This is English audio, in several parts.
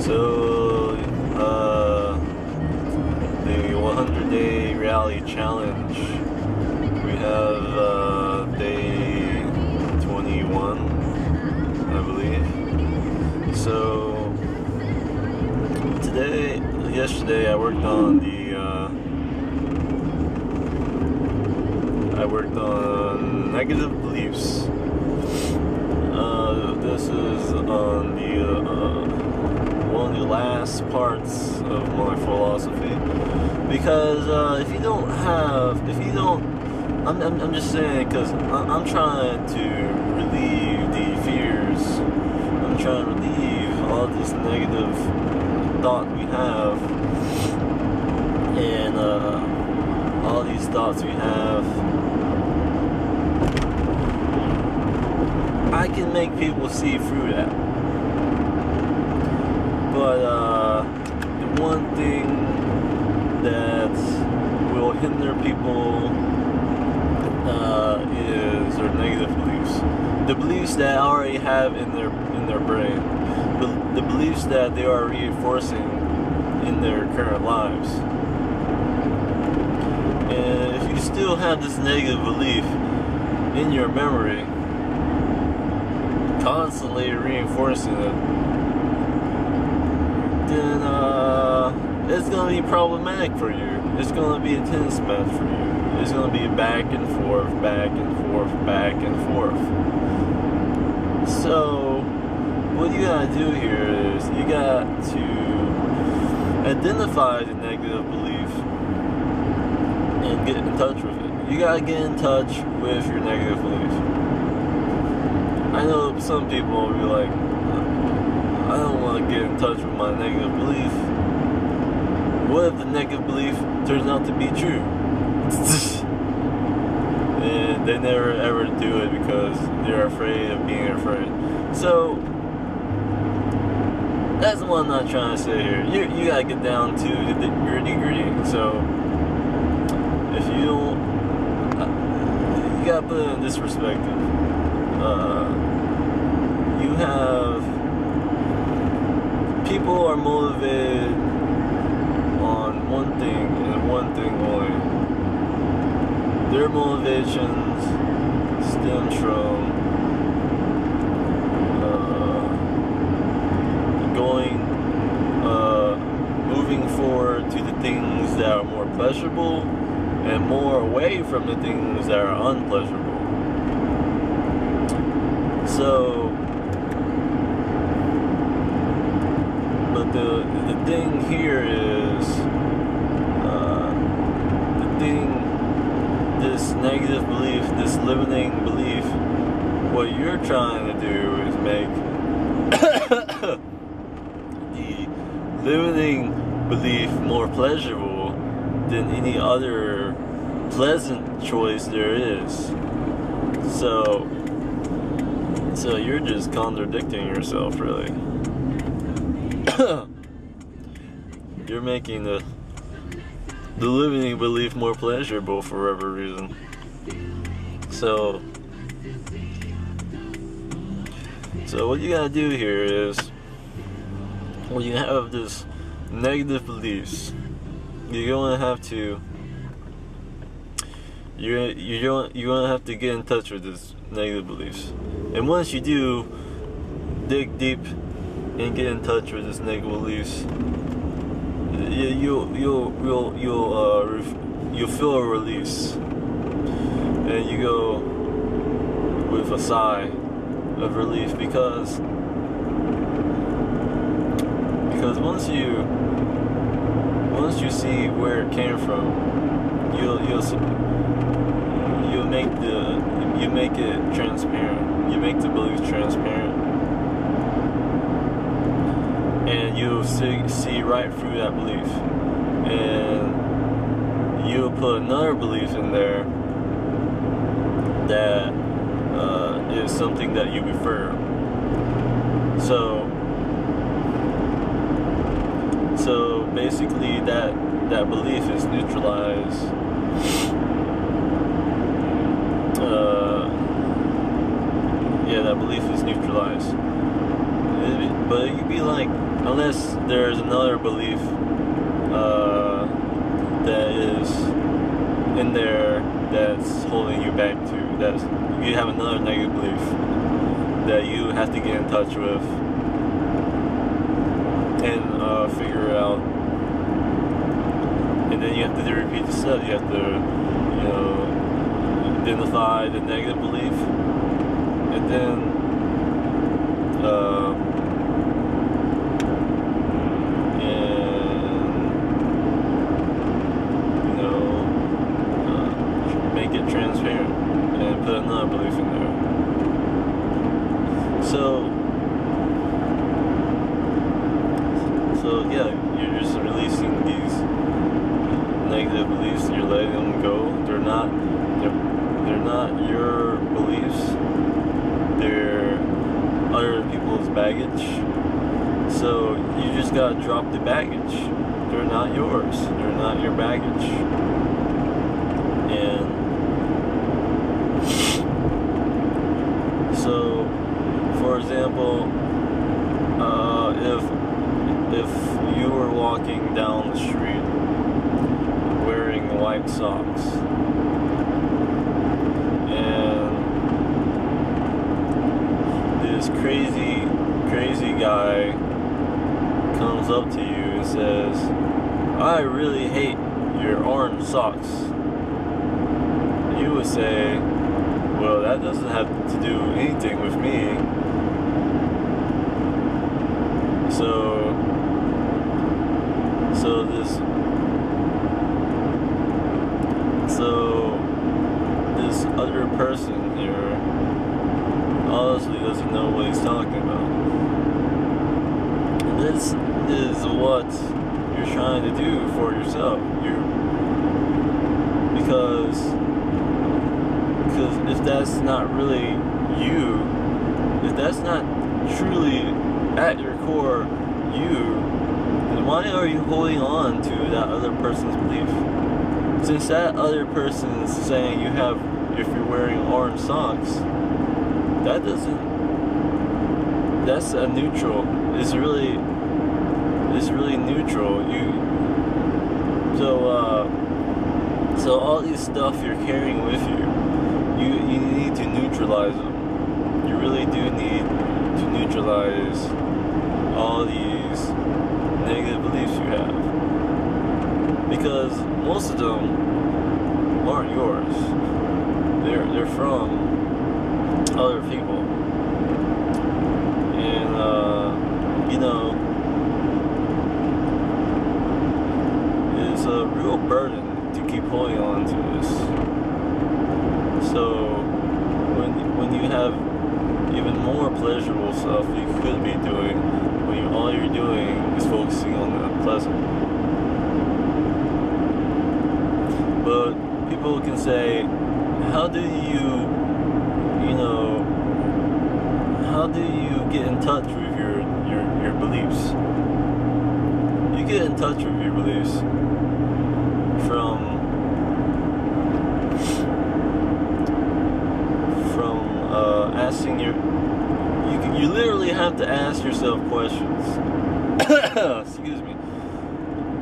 So, the 100-day rally challenge, we have day 21, I believe. So, yesterday I worked on negative beliefs. This is on one of the last parts of my philosophy, because I'm just saying, because I'm trying to relieve the fears. I'm trying to relieve all this negative thought we have, and all these thoughts we have. I can make people see through that. But the one thing that will hinder people is their negative beliefs. The beliefs that I already have in their brain. The beliefs that they are reinforcing in their current lives. And if you still have this negative belief in your memory, constantly reinforcing it, then it's going to be problematic for you. It's going to be a tennis match for you. It's going to be back and forth, back and forth, back and forth. So what you got to do here is you got to identify the negative belief and get in touch with it. You got to get in touch with your negative belief. I know some people will be like, I don't want to get in touch with my negative belief. What if the negative belief turns out to be true? And they never ever do it because they're afraid of being afraid. So that's what I'm not trying to say here. You gotta get down to the gritty. So if you don't, you gotta put it in this perspective. You have people are motivated on one thing and one thing only. Their motivations stems from moving forward to the things that are more pleasurable and more away from the things that are unpleasurable. So, but the thing here is, this negative belief, this limiting belief, what you're trying to do is make the limiting belief more pleasurable than any other pleasant choice there is. So you're just contradicting yourself, really. You're making the limiting belief more pleasurable for whatever reason. So what you gotta do here is, when you have this negative beliefs, you're gonna have to get in touch with this negative beliefs. And once you do dig deep and get in touch with this negative beliefs, you'll feel a release, and you go with a sigh of relief, because once you see where it came from, you make it transparent. You make the belief transparent, and you'll see right through that belief, and you'll put another belief in there that is something that you prefer. So basically that belief is neutralized. That belief is neutralized. But you'd be like, unless there's another belief that is in there that's holding you back to, that's, you have another negative belief that you have to get in touch with and figure it out. And then you have to repeat the step. You have to, identify the negative belief, and then make it transparent and put another belief in there. So yeah, you're just releasing these negative beliefs. You're letting them go. They're not your beliefs. They're other people's baggage. So you just gotta drop the baggage. They're not yours. They're not your baggage. And so, for example, if you were walking down the street wearing white socks, and this crazy guy comes up to you and says, "I really hate your orange socks," you would say, "Well, that doesn't have to do anything with me." So this other person here honestly doesn't know what he's talking about. And this is what you're trying to do for yourself. Because if that's not really you, if that's not truly at your core you, then why are you holding on to that other person's belief? Since that other person is saying if you're wearing orange socks, that's a neutral. It's really neutral. So all these stuff you're carrying with you need to neutralize them. You really do need to neutralize all these negative beliefs you have, because most of them aren't yours. They're from other people, and it's a real burden to keep holding on to this. So when you have even more pleasurable stuff you could be doing, when all you're doing is focusing on the pleasant. But people can say, how do you get in touch with your beliefs? You get in touch with your beliefs from asking you literally have to ask yourself questions. Excuse me.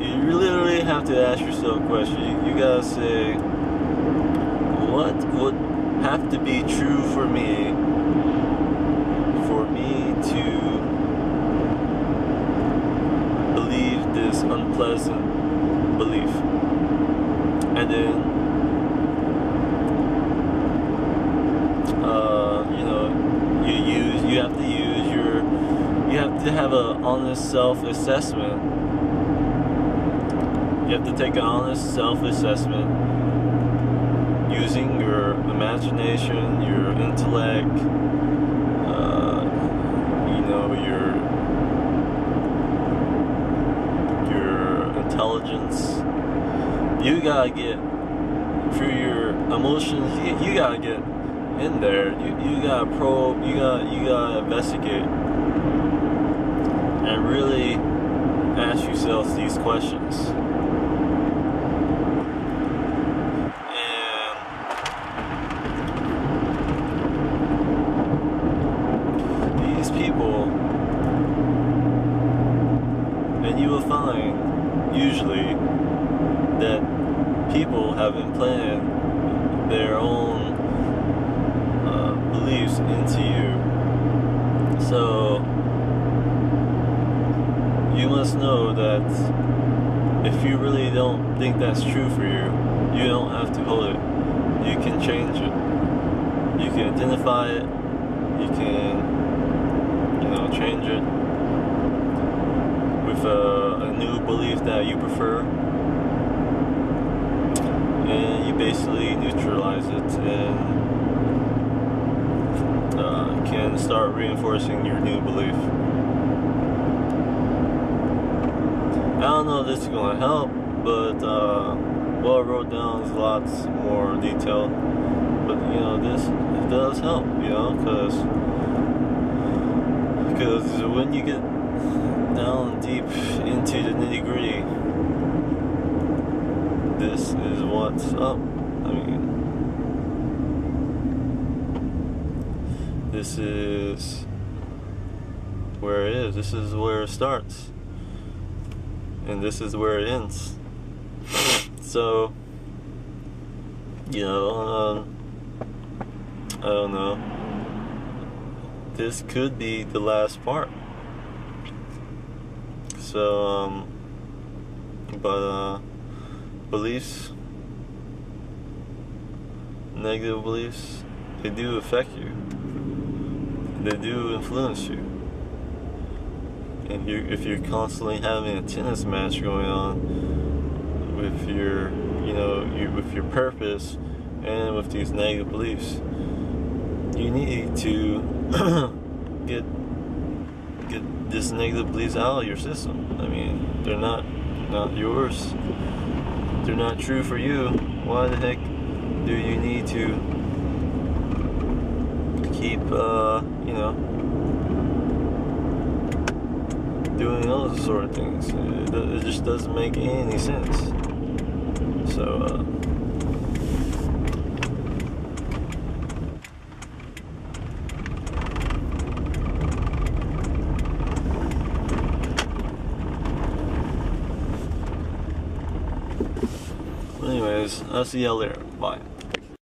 You literally have to ask yourself questions. You gotta say, what would have to be true for me to believe this unpleasant belief? And then you have to have an honest self-assessment. You have to take an honest self-assessment using your imagination, your intellect, your intelligence. You gotta get through your emotions. You gotta get in there. You gotta probe. You gotta investigate, and really ask yourself these questions. And these people find usually that people have implanted their own beliefs into you. So you must know that if you really don't think that's true for you, you don't have to hold it. You can change it. You can identify it. You can, change it with a new belief that you prefer. And you basically neutralize it and can start reinforcing your new belief. I don't know if this is going to help, but what I wrote down is lots more detailed. But this does help, because when you get down deep into the nitty-gritty, this is what's up. This is where it is. This is where it starts. And this is where it ends. So, I don't know. This could be the last part. So, but beliefs, negative beliefs, they do affect you. They do influence you. And if you're constantly having a tennis match going on with your, with your purpose and with these negative beliefs, you need to get this negative beliefs out of your system. They're not yours. They're not true for you. Why the heck do you need to keep, doing those sort of things? It just doesn't make any sense. So, anyways, I'll see y'all later. Bye.